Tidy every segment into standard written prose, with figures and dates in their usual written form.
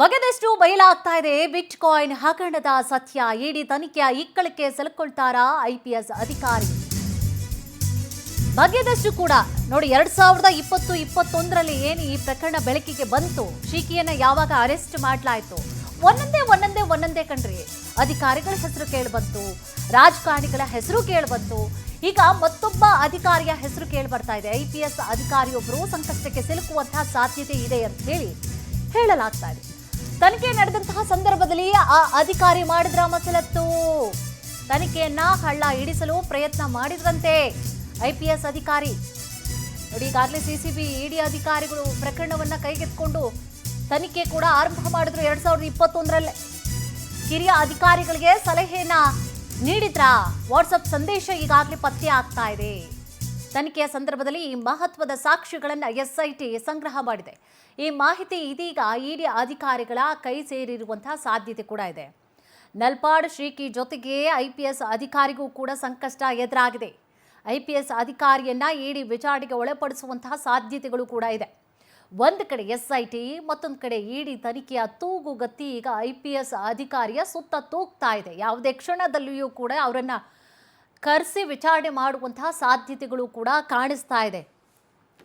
ಬಗೆದಷ್ಟು ಬಯಲಾಗ್ತಾ ಇದೆ ಬಿಟ್ ಕಾಯಿನ್ ಹಗರಣದ ಸತ್ಯ. ಇಡಿ ತನಿಖೆಯ ಇಕ್ಕಳಕ್ಕೆ ಸಿಲುಕೊಳ್ತಾರಾ ಐಪಿಎಸ್ ಅಧಿಕಾರಿ? ಬಗೆದಷ್ಟು ಕೂಡ ನೋಡಿ 2020-21ರಲ್ಲಿ ಏನು ಈ ಪ್ರಕರಣ ಬೆಳಕಿಗೆ ಬಂತು, ಶೀಕಿಯನ್ನ ಯಾವಾಗ ಅರೆಸ್ಟ್ ಮಾಡಲಾಯಿತು, ಒಂದೊಂದೇ ಕಣ್ರಿ ಅಧಿಕಾರಿಗಳ ಹೆಸರು ಕೇಳಿಬಂತು, ರಾಜಕಾರಣಿಗಳ ಹೆಸರು ಕೇಳಿಬಂತು. ಈಗ ಮತ್ತೊಬ್ಬ ಅಧಿಕಾರಿಯ ಹೆಸರು ಕೇಳಿ ಬರ್ತಾ ಇದೆ. ಐಪಿಎಸ್ ಅಧಿಕಾರಿಯೊಬ್ಬರು ಸಂಕಷ್ಟಕ್ಕೆ ಸಿಲುಕುವಂತಹ ಸಾಧ್ಯತೆ ಇದೆ ಅಂತ ಹೇಳಲಾಗ್ತಾ ಇದೆ. ತನಿಖೆ ನಡೆದಂತಹ ಸಂದರ್ಭದಲ್ಲಿ ಆ ಅಧಿಕಾರಿ ಮಾಡಿದ್ರ ಮಸಲತ್ತು, ತನಿಖೆಯನ್ನ ಹಳ್ಳ ಹಿಡಿಸಲು ಪ್ರಯತ್ನ ಮಾಡಿದ್ರಂತೆ ಐಪಿಎಸ್ ಅಧಿಕಾರಿ. ನೋಡಿ, ಈಗಾಗಲೇ ಸಿಸಿಬಿ ಇಡಿ ಅಧಿಕಾರಿಗಳು ಪ್ರಕರಣವನ್ನ ಕೈಗೆತ್ತಿಕೊಂಡು ತನಿಖೆ ಕೂಡ ಆರಂಭ ಮಾಡಿದ್ರು. 2021ರಲ್ಲಿ ಹಿರಿಯ ಅಧಿಕಾರಿಗಳಿಗೆ ಸಲಹೆಯನ್ನ ನೀಡಿದ್ರ ವಾಟ್ಸಪ್ ಸಂದೇಶ ಈಗಾಗಲೇ ಪತ್ತೆ ಆಗ್ತಾ ಇದೆ. ತನಿಖೆಯ ಸಂದರ್ಭದಲ್ಲಿ ಈ ಮಹತ್ವದ ಸಾಕ್ಷ್ಯಗಳನ್ನು ಎಸ್ಐಟಿ ಸಂಗ್ರಹ ಮಾಡಿದೆ. ಈ ಮಾಹಿತಿ ಇದೀಗ ಇಡಿ ಅಧಿಕಾರಿಗಳ ಕೈ ಸೇರಿರುವಂತಹ ಸಾಧ್ಯತೆ ಕೂಡ ಇದೆ. ನಲ್ಪಾಡ್ ಶ್ರೀಕಿ ಜೊತೆಗೆ ಐಪಿಎಸ್ ಅಧಿಕಾರಿಗೂ ಕೂಡ ಸಂಕಷ್ಟ ಎದುರಾಗಿದೆ. ಐಪಿಎಸ್ ಅಧಿಕಾರಿಯನ್ನ ಇಡಿ ವಿಚಾರಣೆಗೆ ಒಳಪಡಿಸುವಂತಹ ಸಾಧ್ಯತೆಗಳು ಕೂಡ ಇದೆ. ಒಂದು ಕಡೆ ಎಸ್ಐಟಿ, ಮತ್ತೊಂದು ಕಡೆ ಇಡಿ ತನಿಖೆಯ ತೂಗುಗತ್ತಿ ಈಗ ಐಪಿಎಸ್ ಅಧಿಕಾರಿಯ ಸುತ್ತ ತೂಗ್ತಾ ಇದೆ. ಯಾವುದೇ ಕ್ಷಣದಲ್ಲಿಯೂ ಕೂಡ ಅವರನ್ನ ಕರೆಸಿ ವಿಚಾರಣೆ ಮಾಡುವಂತಹ ಸಾಧ್ಯತೆಗಳು ಕೂಡ ಕಾಣಿಸ್ತಾ ಇದೆ.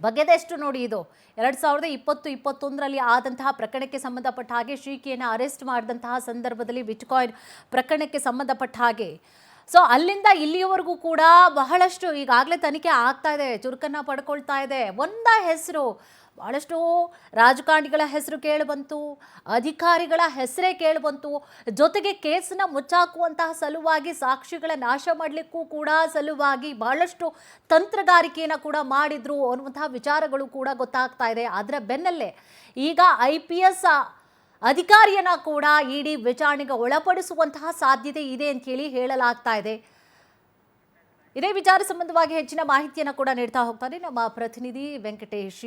ಬಗೆದೆಷ್ಟು ನೋಡಿ, ಇದು 2020-21ರಲ್ಲಿ ಆದಂತಹ ಪ್ರಕರಣಕ್ಕೆ ಸಂಬಂಧಪಟ್ಟ ಹಾಗೆ ಶ್ರೀಕಿಯನ್ನು ಅರೆಸ್ಟ್ ಮಾಡಿದಂತಹ ಸಂದರ್ಭದಲ್ಲಿ ಬಿಟ್ಕಾಯಿನ್ ಪ್ರಕರಣಕ್ಕೆ ಸಂಬಂಧಪಟ್ಟ ಹಾಗೆ ಅಲ್ಲಿಂದ ಇಲ್ಲಿಯವರೆಗೂ ಕೂಡ ಬಹಳಷ್ಟು ಈಗಾಗಲೇ ತನಿಖೆ ಆಗ್ತಾ ಇದೆ, ಚುರುಕನ್ನು ಪಡ್ಕೊಳ್ತಾ ಇದೆ. ಹೆಸರು ಬಹಳಷ್ಟು ರಾಜಕಾರಣಿಗಳ ಹೆಸರು ಕೇಳಿಬಂತು, ಅಧಿಕಾರಿಗಳ ಹೆಸರೇ ಕೇಳಿಬಂತು. ಜೊತೆಗೆ ಕೇಸನ್ನ ಮುಚ್ಚಾಕುವಂತಹ ಸಲುವಾಗಿ, ಸಾಕ್ಷಿಗಳ ನಾಶ ಮಾಡಲಿಕ್ಕೂ ಕೂಡ ಸಲುವಾಗಿ ಬಹಳಷ್ಟು ತಂತ್ರಗಾರಿಕೆಯನ್ನು ಕೂಡ ಮಾಡಿದ್ರು ಅನ್ನುವಂತಹ ವಿಚಾರಗಳು ಕೂಡ ಗೊತ್ತಾಗ್ತಾ ಇದೆ. ಅದರ ಬೆನ್ನಲ್ಲೇ ಈಗ ಐಪಿಎಸ್ ಅಧಿಕಾರಿಯನ್ನ ಕೂಡ ಇಡಿ ವಿಚಾರಣೆಗೆ ಒಳಪಡಿಸುವಂತಹ ಸಾಧ್ಯತೆ ಇದೆ ಅಂತ ಹೇಳಲಾಗ್ತಾ ಇದೆ. ಇದೇ ವಿಚಾರ ಸಂಬಂಧವಾಗಿ ಹೆಚ್ಚಿನ ಮಾಹಿತಿಯನ್ನು ಕೂಡ ನೀಡ್ತಾ ಹೋಗ್ತಾರೆ ನಮ್ಮ ಪ್ರತಿನಿಧಿ ವೆಂಕಟೇಶ್.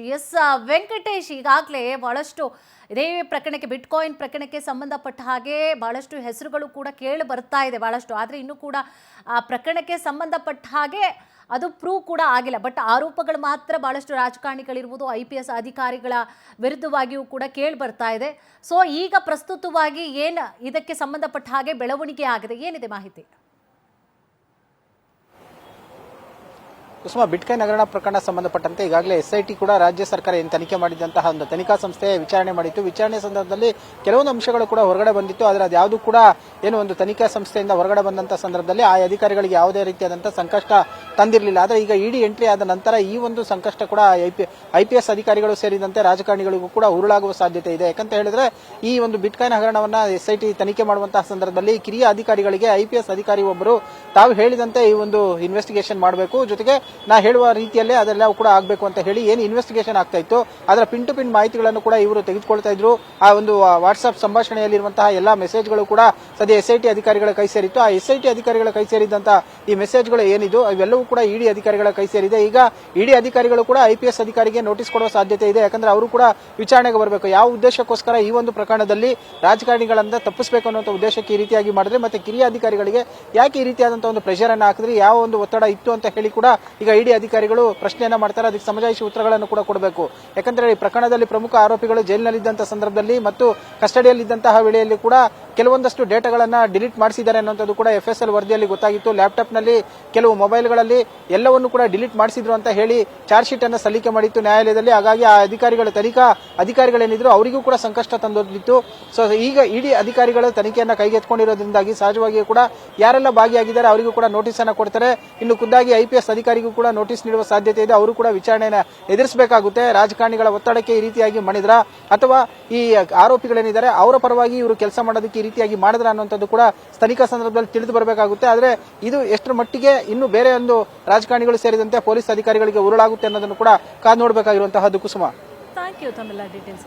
ವೆಂಕಟೇಶ್, ಈಗಾಗಲೇ ಬಹಳಷ್ಟು ಇದೇ ಪ್ರಕರಣಕ್ಕೆ, ಬಿಟ್ಕಾಯಿನ್ ಪ್ರಕರಣಕ್ಕೆ ಸಂಬಂಧಪಟ್ಟ ಹಾಗೆ ಬಹಳಷ್ಟು ಹೆಸರುಗಳು ಕೂಡ ಕೇಳಿ ಬರ್ತಾ ಇದೆ ಬಹಳಷ್ಟು. ಆದರೆ ಇನ್ನೂ ಕೂಡ ಆ ಪ್ರಕರಣಕ್ಕೆ ಸಂಬಂಧಪಟ್ಟ ಹಾಗೆ ಅದು ಪ್ರೂವ್ ಕೂಡ ಆಗಿಲ್ಲ. ಬಟ್ ಆರೋಪಗಳು ಮಾತ್ರ ಬಹಳಷ್ಟು ರಾಜಕಾರಣಿಗಳಿರ್ಬೋದು, ಐಪಿಎಸ್ ಅಧಿಕಾರಿಗಳ ವಿರುದ್ಧವಾಗಿಯೂ ಕೂಡ ಕೇಳಿ ಬರ್ತಾ ಇದೆ. ಈಗ ಪ್ರಸ್ತುತವಾಗಿ ಏನು ಇದಕ್ಕೆ ಸಂಬಂಧಪಟ್ಟ ಹಾಗೆ ಬೆಳವಣಿಗೆ ಆಗಿದೆ, ಏನಿದೆ ಮಾಹಿತಿ? ಕುಸುಮ, ಬಿಟ್ಕಾಯಿನ್ ಹಗರಣ ಪ್ರಕರಣ ಸಂಬಂಧಪಟ್ಟಂತೆ ಈಗಾಗಲೇ ಎಸ್ಐಟಿ ಕೂಡ ರಾಜ್ಯ ಸರ್ಕಾರ ಏನು ತನಿಖೆ ಮಾಡಿದಂತಹ ಒಂದು ತನಿಖಾ ಸಂಸ್ಥೆ ವಿಚಾರಣೆ ಮಾಡಿತ್ತು. ವಿಚಾರಣೆ ಸಂದರ್ಭದಲ್ಲಿ ಕೆಲವೊಂದು ಅಂಶಗಳು ಕೂಡ ಹೊರಗಡೆ ಬಂದಿತ್ತು. ಆದರೆ ಅದ್ಯಾವುದು ಕೂಡ ಏನು ಒಂದು ತನಿಖಾ ಸಂಸ್ಥೆಯಿಂದ ಹೊರಗಡೆ ಬಂದಂತಹ ಸಂದರ್ಭದಲ್ಲಿ ಆ ಅಧಿಕಾರಿಗಳಿಗೆ ಯಾವುದೇ ರೀತಿಯಾದಂತಹ ಸಂಕಷ್ಟ ತಂದಿರಲಿಲ್ಲ. ಆದರೆ ಈಗ ಇಡಿ ಎಂಟ್ರಿ ಆದ ನಂತರ ಈ ಒಂದು ಸಂಕಷ್ಟ ಕೂಡ ಐಪಿಎಸ್ ಅಧಿಕಾರಿಗಳು ಸೇರಿದಂತೆ ರಾಜಕಾರಣಿಗಳಿಗೂ ಕೂಡ ಉರುಳಾಗುವ ಸಾಧ್ಯತೆ ಇದೆ. ಯಾಕಂತ ಹೇಳಿದ್ರೆ ಈ ಒಂದು ಬಿಟ್ಕಾಯಿನ್ ಹಗರಣವನ್ನ ಎಸ್ಐಟಿ ತನಿಖೆ ಮಾಡುವಂತಹ ಸಂದರ್ಭದಲ್ಲಿ ಕಿರಿಯ ಅಧಿಕಾರಿಗಳಿಗೆ ಐಪಿಎಸ್ ಅಧಿಕಾರಿ ಒಬ್ಬರು ತಾವು ಹೇಳಿದಂತೆ ಈ ಒಂದು ಇನ್ವೆಸ್ಟಿಗೇಷನ್ ಮಾಡಬೇಕು, ಜೊತೆಗೆ ನಾ ಹೇಳುವ ರೀತಿಯಲ್ಲೇ ಅದೆಲ್ಲ ಕೂಡ ಆಗಬೇಕು ಅಂತ ಹೇಳಿ ಏನು ಇನ್ವೆಸ್ಟಿಗೇಷನ್ ಆಗ್ತಾ ಇತ್ತು ಅದರ ಪಿನ್ ಟು ಪಿನ್ ಮಾಹಿತಿಗಳನ್ನು ಕೂಡ ಇವರು ತೆಗೆದುಕೊಳ್ತಾ ಇದ್ರು. ಆ ಒಂದು ವಾಟ್ಸ್ಆಪ್ ಸಂಭಾಷಣೆಯಲ್ಲಿರುವಂತಹ ಎಲ್ಲಾ ಮೆಸೇಜ್ಗಳು ಕೂಡ ಸದ್ಯ ಎಸ್ಐಟಿ ಅಧಿಕಾರಿಗಳ ಕೈ ಸೇರಿತ್ತು. ಆ ಎಸ್ಐಟಿ ಅಧಿಕಾರಿಗಳ ಕೈ ಸೇರಿದಂತಹ ಈ ಮೆಸೇಜ್ಗಳು ಏನಿದು ಅವೆಲ್ಲವೂ ಕೂಡ ಇಡಿ ಅಧಿಕಾರಿಗಳ ಕೈ ಸೇರಿದೆ. ಈಗ ಇಡಿ ಅಧಿಕಾರಿಗಳು ಕೂಡ ಐಪಿಎಸ್ ಅಧಿಕಾರಿಗೆ ನೋಟಿಸ್ ಕೊಡುವ ಸಾಧ್ಯತೆ ಇದೆ. ಯಾಕಂದ್ರೆ ಅವರು ಕೂಡ ವಿಚಾರಣೆಗೆ ಬರಬೇಕು. ಯಾವ ಉದ್ದೇಶಕ್ಕೋಸ್ಕರ ಈ ಒಂದು ಪ್ರಕರಣದಲ್ಲಿ ರಾಜಕಾರಣಿಗಳಿಂದ ತಪ್ಪಿಸಬೇಕು ಅನ್ನುವಂಥ ಉದ್ದೇಶಕ್ಕೆ ಈ ರೀತಿಯಾಗಿ ಮಾಡಿದ್ರೆ, ಮತ್ತೆ ಕಿರಿಯ ಅಧಿಕಾರಿಗಳಿಗೆ ಯಾಕೆ ಈ ರೀತಿಯಾದಂತಹ ಒಂದು ಪ್ರೆಷರ್ ಅನ್ನು ಹಾಕಿದ್ರೆ, ಯಾವ ಒಂದು ಒತ್ತಡ ಇತ್ತು ಅಂತ ಹೇಳಿ ಕೂಡ ಈಗ ಇಡಿ ಅಧಿಕಾರಿಗಳು ಪ್ರಶ್ನೆಯನ್ನ ಮಾಡ್ತಾರೆ. ಅದಕ್ಕೆ ಸಮಜಾಯಿಷಿ ಉತ್ತರಗಳನ್ನು ಕೂಡ ಕೊಡಬೇಕು. ಯಾಕಂದ್ರೆ ಈ ಪ್ರಕರಣದಲ್ಲಿ ಪ್ರಮುಖ ಆರೋಪಿಗಳು ಜೈಲಿನಲ್ಲಿದ್ದಂತಹ ಸಂದರ್ಭದಲ್ಲಿ ಮತ್ತು ಕಸ್ಟಡಿಯಲ್ಲಿದ್ದಂತಹ ವೇಳೆಯಲ್ಲಿ ಕೂಡ ಕೆಲವೊಂದಷ್ಟು ಡೇಟಾಗಳನ್ನ ಡಿಲೀಟ್ ಮಾಡಿಸಿದ್ದಾರೆ ಅನ್ನೋದು ಕೂಡ FSL ವರದಿಯಲ್ಲಿ ಗೊತ್ತಾಗಿತ್ತು. ಲ್ಯಾಪ್ಟಾಪ್ ನಲ್ಲಿ ಕೆಲವು ಮೊಬೈಲ್ಗಳಲ್ಲಿ ಎಲ್ಲವನ್ನು ಕೂಡ ಡಿಲೀಟ್ ಮಾಡಿಸಿದ್ರು ಅಂತ ಹೇಳಿ ಚಾರ್ಜ್ ಶೀಟ್ ಅನ್ನು ಸಲ್ಲಿಕೆ ಮಾಡಿತ್ತು ನ್ಯಾಯಾಲಯದಲ್ಲಿ. ಹಾಗಾಗಿ ಆ ತನಿಖಾ ಅಧಿಕಾರಿಗಳೇನಿದ್ರು ಅವರಿಗೂ ಕೂಡ ಸಂಕಷ್ಟ ತಂದೊಡ್ಡಿತ್ತು. ಈಗ ಇಡಿ ಅಧಿಕಾರಿಗಳು ತನಿಖೆಯನ್ನ ಕೈಗೆತ್ತಿಕೊಂಡಿರೋದ್ರಿಂದಾಗಿ ಸಹಜವಾಗಿಯೂ ಕೂಡ ಯಾರೆಲ್ಲ ಭಾಗಿಯಾಗಿದ್ದಾರೆ ಅವರಿಗೂ ಕೂಡ ನೋಟಿಸ್ ಅನ್ನ ಕೊಡ್ತಾರೆ. ಇನ್ನು ಖುದ್ದಾಗಿ ಐಪಿಎಸ್ ಅಧಿಕಾರಿಗೂ ಕೂಡ ನೋಟಿಸ್ ನೀಡುವ ಸಾಧ್ಯತೆ ಇದೆ. ಅವರು ಕೂಡ ವಿಚಾರಣೆಯನ್ನ ಎದುರಿಸಬೇಕಾಗುತ್ತೆ. ರಾಜಕಾರಣಿಗಳ ಒತ್ತಡಕ್ಕೆ ಈ ರೀತಿಯಾಗಿ ಮಾಡಿದ್ರ ಅಥವಾ ಈ ಆರೋಪಿಗಳೇನಿದ್ದಾರೆ ಅವರ ಪರವಾಗಿ ಇವರು ಕೆಲಸ ಮಾಡೋದಕ್ಕೆ ಈ ರೀತಿಯಾಗಿ ಮಾಡಿದ್ರ ಅನ್ನುವಂಥದ್ದು ಕೂಡ ತನಿಖಾ ಸಂದರ್ಭದಲ್ಲಿ ತಿಳಿದು ಬರಬೇಕಾಗುತ್ತೆ. ಆದ್ರೆ ಇದು ಎಷ್ಟರ ಮಟ್ಟಿಗೆ ಇನ್ನು ಬೇರೆ ಒಂದು ರಾಜಕಾರಣಿಗಳು ಸೇರಿದಂತೆ ಪೊಲೀಸ್ ಅಧಿಕಾರಿಗಳಿಗೆ ಉರುಳಾಗುತ್ತೆ ಅನ್ನೋದನ್ನು ಕೂಡ ಕಾದು ನೋಡಬೇಕಾಗಿರುವಂತಹದ್ದು. ಕುಸುಮ, ಥ್ಯಾಂಕ್ ಯು ತಮ್ಮೆಲ್ಲ ಡೀಟೇಲ್ಸ್.